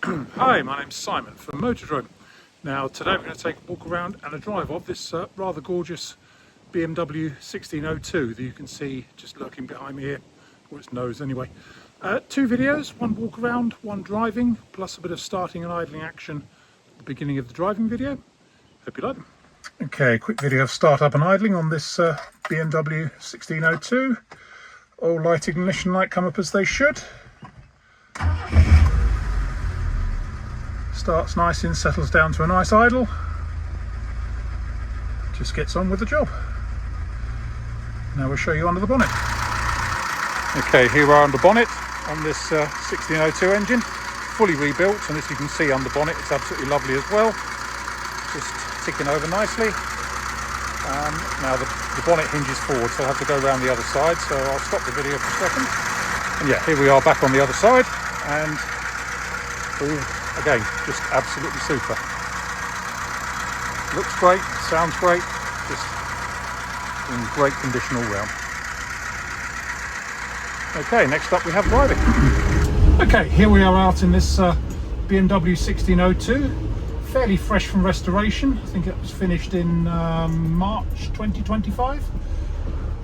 Hi, my name's Simon from Motodrome. Now today we're going to take a walk around and a drive of this rather gorgeous BMW 1602 that you can see just lurking behind me here, or its nose anyway. Two videos, one walk around, one driving, plus a bit of starting and idling action at the beginning of the driving video. Hope you like them. Okay, quick video of start up and idling on this BMW 1602. All light ignition light come up as they should. Starts nice in, settles down to a nice idle. Just gets on with the job. Now we'll show you under the bonnet. Okay, here we are under bonnet on this 1602 engine, fully rebuilt, and as you can see under bonnet it's absolutely lovely as well. Just ticking over nicely. Now the bonnet hinges forward, so I'll have to go around the other side, so I'll stop the video for a second. And yeah, here we are back on the other side, and again, just absolutely super. Looks great, sounds great, just in great condition all round. Okay, next up we have driving. Okay, here we are out in this BMW 1602, fairly fresh from restoration. I think it was finished in March 2025.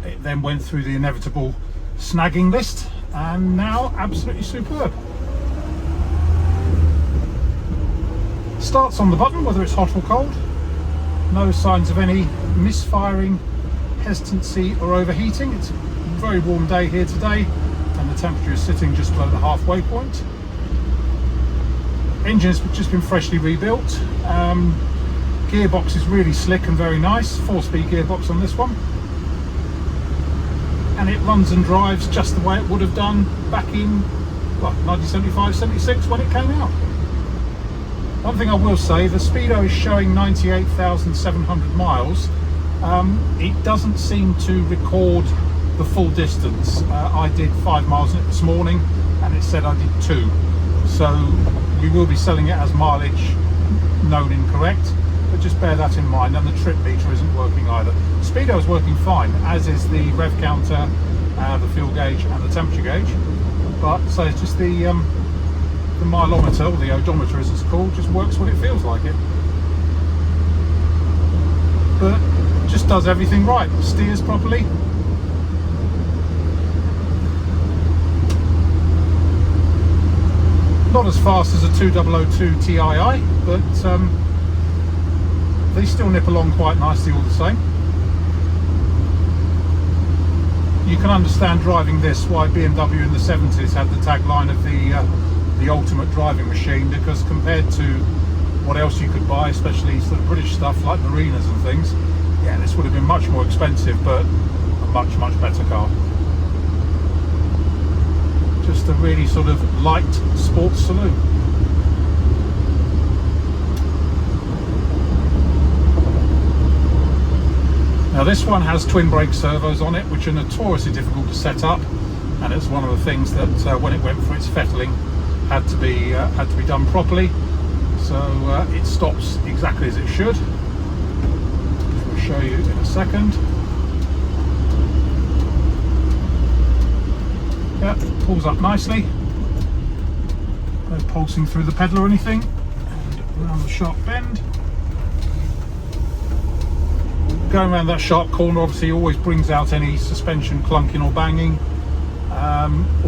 It then went through the inevitable snagging list, and now absolutely superb. Starts on the button, whether it's hot or cold. No signs of any misfiring, hesitancy or overheating. It's a very warm day here today and the temperature is sitting just below the halfway point. Engine has just been freshly rebuilt. Gearbox is really slick and very nice. 4-speed gearbox on this one. And it runs and drives just the way it would have done back in 1975-76 when it came out. One thing I will say, the speedo is showing 98,700 miles. It doesn't seem to record the full distance. I did 5 miles in it this morning and it said I did 2. So we will be selling it as mileage known incorrect, but just bear that in mind. And the trip meter isn't working either. Speedo is working fine, as is the rev counter, the fuel gauge and the temperature gauge. But so it's just the mileometer, or the odometer as it's called, just works when it feels like it. But just does everything right. Steers properly. Not as fast as a 2002 Tii, but they still nip along quite nicely all the same. You can understand driving this why BMW in the 70s had the tagline of the ultimate driving machine, because compared to what else you could buy, especially sort of British stuff like Marinas and things, yeah, this would have been much more expensive, but a much better car. Just a really sort of light sports saloon. Now this one has twin brake servos on it, which are notoriously difficult to set up, and it's one of the things that when it went for its fettling had to be done properly, so it stops exactly as it should, which we'll show you in a second. Yeah, pulls up nicely, no pulsing through the pedal or anything, and around the sharp bend. Going around that sharp corner obviously always brings out any suspension clunking or banging,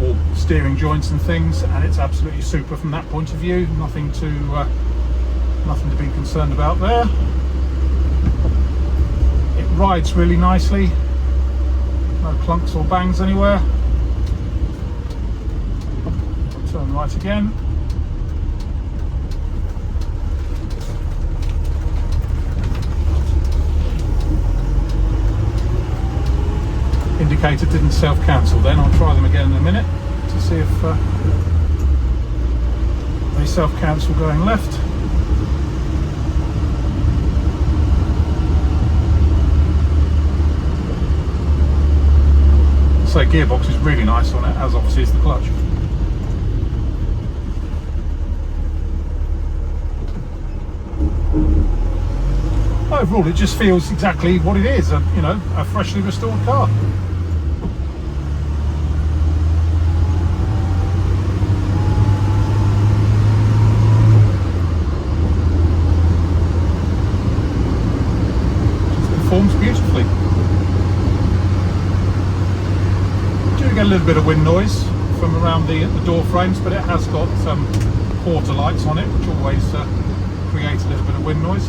or steering joints and things, and it's absolutely super from that point of view. Nothing to be concerned about there. It rides really nicely, no clunks or bangs anywhere. Turn right again. Indicator didn't self-cancel then. I'll try them again in a minute to see if they self-cancel going left. So gearbox is really nice on it, as obviously is the clutch. Overall, it just feels exactly what it is, a freshly restored car. little bit of wind noise from around the door frames, but it has got quarter lights on it, which always create a little bit of wind noise.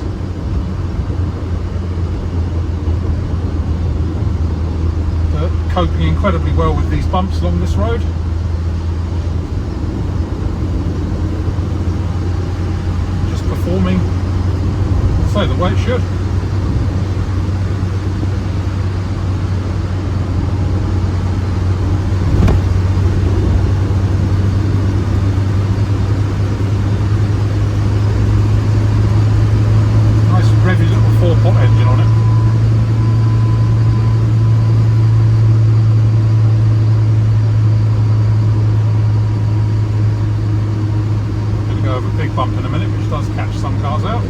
Coping incredibly well with these bumps along this road. Just performing, so the way it should. Nice revvy little 4-pot engine on it. Big bump in a minute, which does catch some cars out.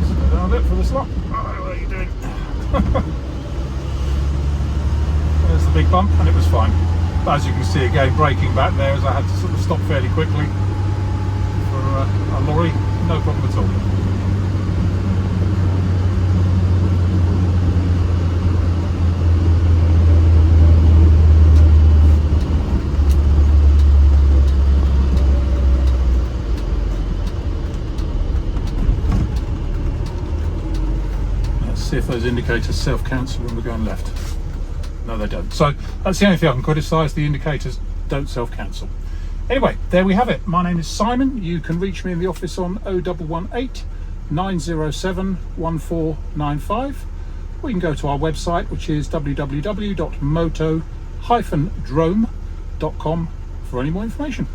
Slow down a bit for this lot. Oh, what are you doing? There's the big bump, and it was fine. But as you can see again, braking back there as I had to sort of stop fairly quickly for a lorry, no problem at all. See if those indicators self-cancel when we're going left. No, they don't. So that's the only thing I can criticise, the indicators don't self-cancel. Anyway, there we have it. My name is Simon. You can reach me in the office on 0118 907 1495. Or you can go to our website, which is www.moto-drome.com for any more information.